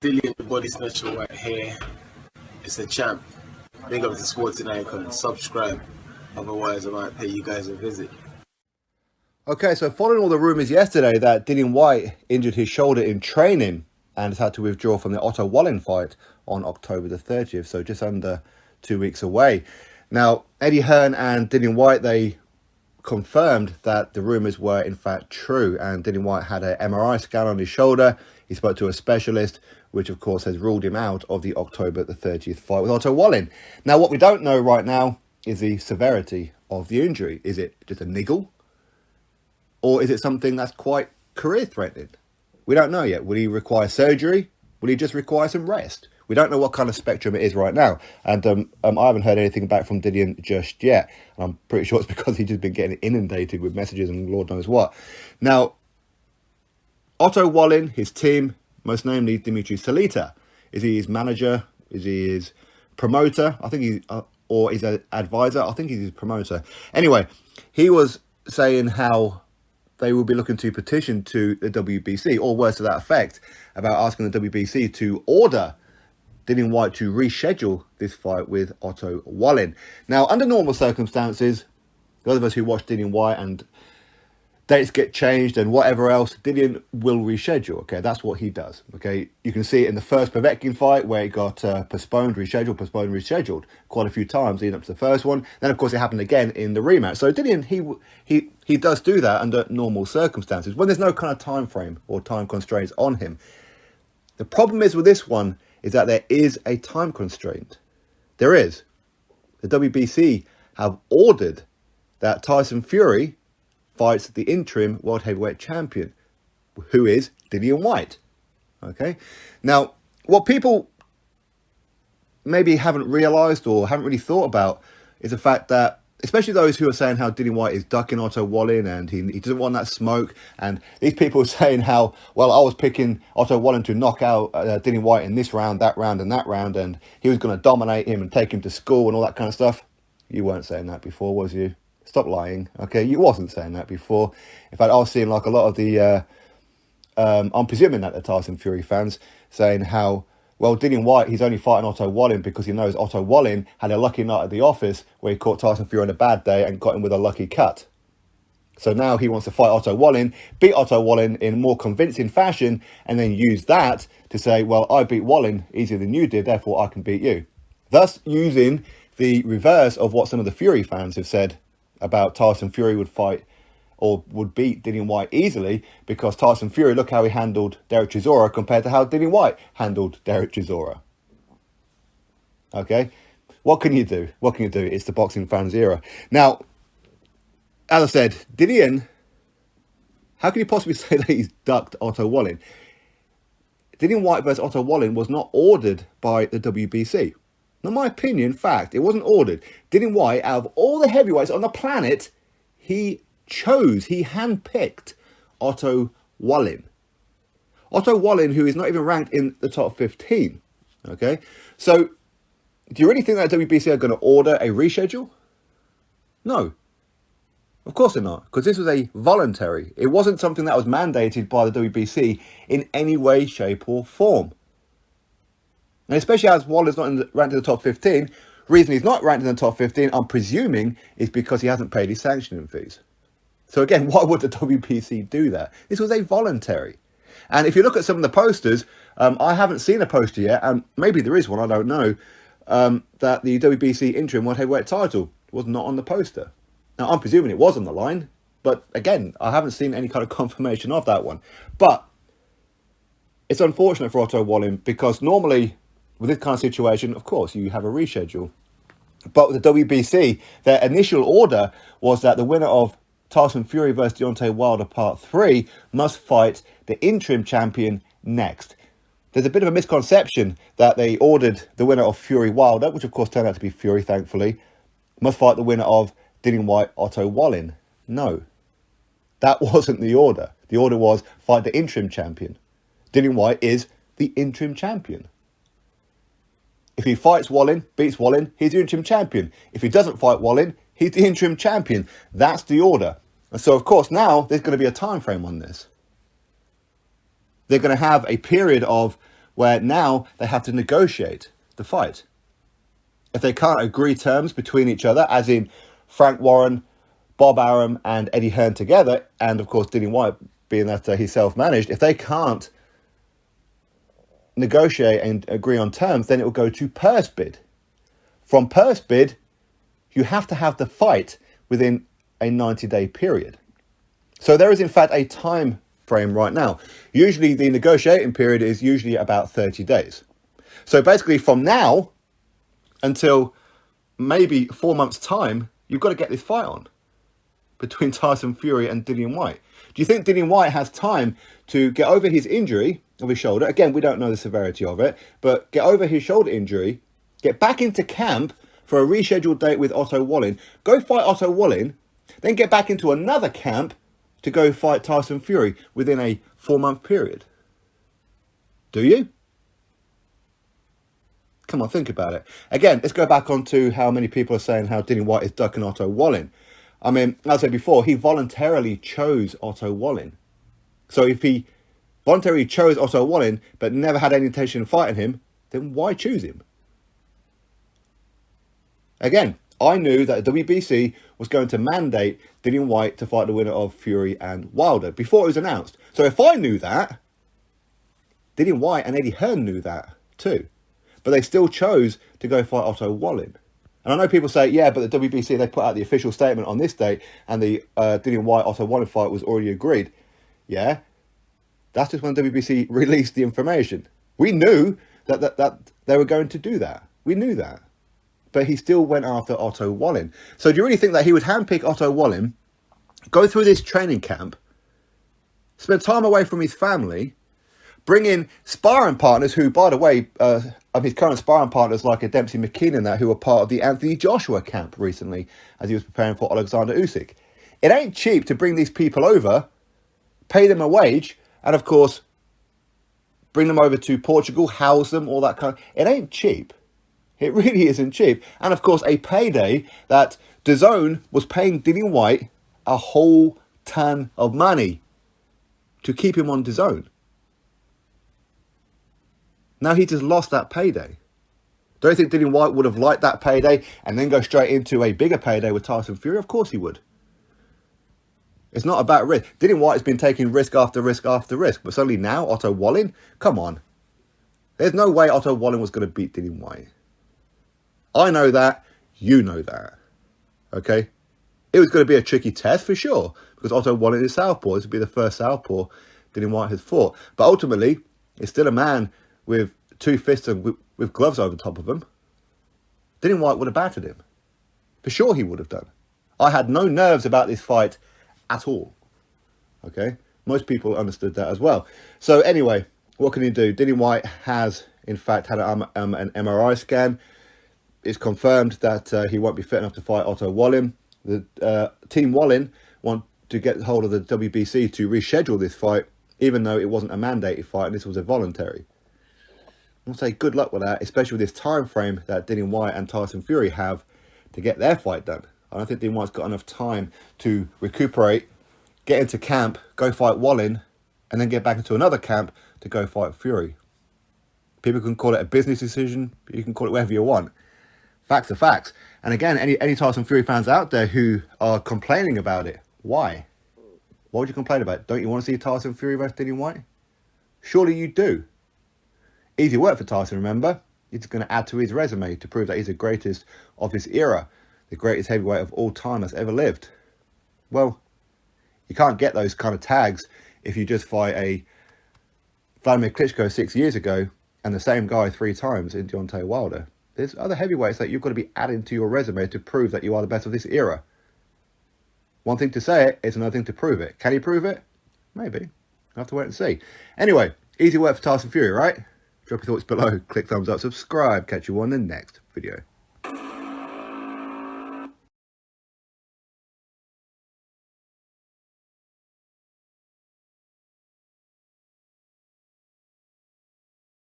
Dillian the Body Snatcher Whyte here. It's a champ. Big up to Sporting Icon. Subscribe. Otherwise, I might pay you guys a visit. Okay, so following all the rumours yesterday that Dillian Whyte injured his shoulder in training and has had to withdraw from the Otto Wallin fight on October the 30th, so just under 2 weeks away. Now, Eddie Hearn and Dillian Whyte, they confirmed that the rumours were in fact true, and Dillian Whyte had an MRI scan on his shoulder. He spoke to a specialist, which of course has ruled him out of the October the 30th fight with Otto Wallin. Now, what we don't know right now is the severity of the injury. Is it just a niggle? Or is it something that's quite career-threatening? We don't know yet. Will he require surgery? Will he just require some rest? We don't know what kind of spectrum it is right now. And I haven't heard anything back from Dillian just yet. And I'm pretty sure it's because he's just been getting inundated with messages and Lord knows what. Now, Otto Wallin, his team, most namely Dimitri Salita. Is he his manager? Is he his promoter? I think he, or is an advisor? I think he's his promoter. Anyway, he was saying how they will be looking to petition to the WBC, or words to that effect, about asking the WBC to order Dillian Whyte to reschedule this fight with Otto Wallin. Now, under normal circumstances, those of us who watch Dillian Whyte and dates get changed and whatever else, Dillian will reschedule. Okay, that's what he does. Okay, you can see it in the first Povetkin fight where it got postponed, rescheduled quite a few times leading up to the first one. Then, of course, it happened again in the rematch. So Dillian, he does do that under normal circumstances when there's no kind of time frame or time constraints on him. The problem is with this one is that there is a time constraint. There is. The WBC have ordered that Tyson Fury fights the interim world heavyweight champion, who is Dillian Whyte. Okay, now what people maybe haven't realised or haven't really thought about is the fact that, especially those who are saying how Dillian Whyte is ducking Otto Wallin and he doesn't want that smoke, and these people are saying how, well, I was picking Otto Wallin to knock out Dillian Whyte in this round, that round, and he was going to dominate him and take him to school and all that kind of stuff. You weren't saying that before, was you? Stop lying, okay? You wasn't saying that before. In fact, I was seeing like a lot of the, I'm presuming that the Tyson Fury fans saying how, well, Dillian Whyte, he's only fighting Otto Wallin because he knows Otto Wallin had a lucky night at the office where he caught Tyson Fury on a bad day and got him with a lucky cut. So now he wants to fight Otto Wallin, beat Otto Wallin in more convincing fashion, and then use that to say, well, I beat Wallin easier than you did, therefore I can beat you. Thus using the reverse of what some of the Fury fans have said about Tyson Fury would fight or would beat Dillian Whyte easily because Tyson Fury, look how he handled Derek Chisora compared to how Dillian Whyte handled Derek Chisora. Okay? What can you do? What can you do? It's the boxing fans era. Now, as I said, Dillian, how can you possibly say that he's ducked Otto Wallin? Dillian Whyte versus Otto Wallin was not ordered by the WBC. In my opinion, fact, it wasn't ordered. Dillian Whyte, out of all the heavyweights on the planet, he handpicked Otto Wallin. Otto Wallin, who is not even ranked in the top 15. Okay? So, do you really think that WBC are going to order a reschedule? No. Of course they're not, because this was a voluntary. It wasn't something that was mandated by the WBC in any way, shape or form. And especially as Wallin's not ranked in the top 15, reason he's not ranked in the top 15, I'm presuming, is because he hasn't paid his sanctioning fees. So again, why would the WBC do that? This was a voluntary. And if you look at some of the posters, I haven't seen a poster yet, and maybe there is one, I don't know, that the WBC interim world heavyweight title was not on the poster. Now, I'm presuming it was on the line, but again, I haven't seen any kind of confirmation of that one. But it's unfortunate for Otto Wallin because normally, with this kind of situation, of course, you have a reschedule. But with the WBC, their initial order was that the winner of Tyson Fury versus Deontay Wilder Part 3 must fight the interim champion next. There's a bit of a misconception that they ordered the winner of Fury Wilder, which of course turned out to be Fury, thankfully, must fight the winner of Dillian Whyte Otto Wallin. No, that wasn't the order. The order was fight the interim champion. Dillian Whyte is the interim champion. If he fights Wallin, beats Wallin, he's the interim champion. If he doesn't fight Wallin, he's the interim champion. That's the order. And so, of course, now there's going to be a time frame on this. They're going to have a period of where now they have to negotiate the fight. If they can't agree terms between each other, as in Frank Warren, Bob Arum and Eddie Hearn together, and of course Dillian Whyte, being that he's self-managed, if they can't negotiate and agree on terms, then it will go to purse bid. From purse bid, you have to have the fight within a 90-day period. So there is in fact a time frame right now. Usually the negotiating period is usually about 30 days. So basically from now until maybe 4 months' time, you've got to get this fight on between Tyson Fury and Dillian Whyte. Do you think Dillian Whyte has time to get over his injury of his shoulder? Again, we don't know the severity of it, but get over his shoulder injury, get back into camp for a rescheduled date with Otto Wallin, go fight Otto Wallin, then get back into another camp to go fight Tyson Fury within a 4-month period? Do you? Come on, think about it. Again, let's go back on to how many people are saying how Dillian Whyte is ducking Otto Wallin. I mean, as I said before, he voluntarily chose Otto Wallin. So if he voluntarily chose Otto Wallin but never had any intention of fighting him, then why choose him? Again, I knew that the WBC was going to mandate Dillian Whyte to fight the winner of Fury and Wilder before it was announced. So if I knew that, Dillian Whyte and Eddie Hearn knew that too. But they still chose to go fight Otto Wallin. And I know people say, yeah, but the WBC, they put out the official statement on this date and the Dillian Whyte-Otto Wallin fight was already agreed. Yeah, that's just when WBC released the information. We knew that they were going to do that. We knew that. But he still went after Otto Wallin. So do you really think that he would handpick Otto Wallin, go through this training camp, spend time away from his family, bring in sparring partners who, by the way, of his current sparring partners like a Dempsey McKean and that, who were part of the Anthony Joshua camp recently as he was preparing for Alexander Usyk. It ain't cheap to bring these people over, pay them a wage, and of course, bring them over to Portugal, house them, all that kind of... It ain't cheap. It really isn't cheap. And of course, a payday that DAZN was paying Dillian Whyte a whole ton of money to keep him on DAZN. Now he just lost that payday. Don't you think Dillian Whyte would have liked that payday and then go straight into a bigger payday with Tyson Fury? Of course he would. It's not about risk. Dillian Whyte has been taking risk after risk after risk. But suddenly now, Otto Wallin? Come on. There's no way Otto Wallin was going to beat Dillian Whyte. I know that. You know that. Okay? It was going to be a tricky test for sure. Because Otto Wallin is southpaw. This would be the first southpaw Dillian Whyte has fought. But ultimately, it's still a man with 2 fists and with gloves over the top of him. Dillian Whyte would have battered him. For sure he would have done. I had no nerves about this fight at all. Okay? Most people understood that as well. So anyway, what can you do? Dillian Whyte has, in fact, had an MRI scan. It's confirmed that he won't be fit enough to fight Otto Wallin. The Team Wallin want to get hold of the WBC to reschedule this fight, even though it wasn't a mandated fight and this was a voluntary. I'll say good luck with that, especially with this time frame that Dillian Whyte and Tyson Fury have to get their fight done. I don't think Dillian Whyte's got enough time to recuperate, get into camp, go fight Wallin, and then get back into another camp to go fight Fury. People can call it a business decision. You can call it whatever you want. Facts are facts. And again, any Tyson Fury fans out there who are complaining about it, why? Why would you complain about it? Don't you want to see Tyson Fury versus Dillian Whyte? Surely you do. Easy work for Tyson, remember? He's going to add to his resume to prove that he's the greatest of his era, the greatest heavyweight of all time that's ever lived. Well, you can't get those kind of tags if you just fight a Vladimir Klitschko 6 years ago and the same guy 3 times in Deontay Wilder. There's other heavyweights that you've got to be adding to your resume to prove that you are the best of this era. One thing to say it, it's another thing to prove it. Can he prove it? Maybe. I'll have to wait and see. Anyway, easy work for Tyson Fury, right? Drop your thoughts below, click thumbs up, subscribe. Catch you on the next video.